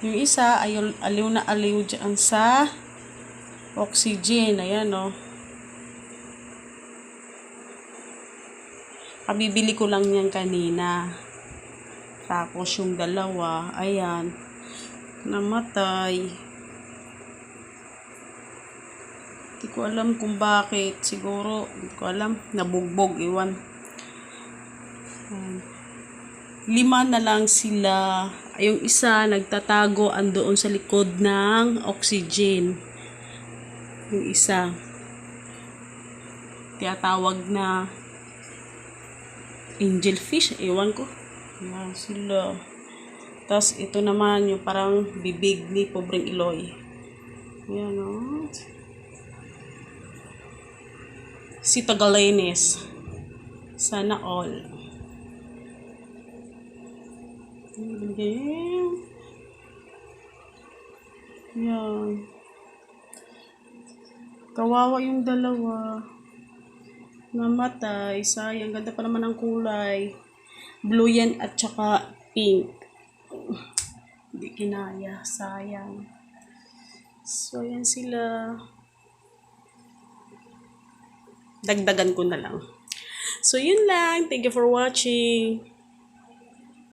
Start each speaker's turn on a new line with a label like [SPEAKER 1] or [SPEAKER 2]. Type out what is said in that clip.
[SPEAKER 1] Yung isa, aliw na aliw dyan sa oxygen. Ayan, o. Kabibili ko lang yan kanina. Tapos yung dalawa, ayan, namatay. Hindi ko alam kung bakit. Siguro, hindi ko alam. Nabugbog, iwan. 5 na lang sila. Yung isa, nagtatago andoon sa likod ng oxygen. Yung isa, tinatawag na angelfish. Ewan ko. Ayan sila. Tapos, ito naman, yung parang bibig ni Pobreng Iloy. Ayan, o. Si Tagalenes. Sana all. Ayan. Ayan. Kawawa yung dalawa. Namatay. Sayang. Ganda pa naman ang kulay. Blue yan at saka pink. Hindi kinaya. Sayang. So, yan sila. Dagdagan ko na lang. So, yun lang. Thank you for watching.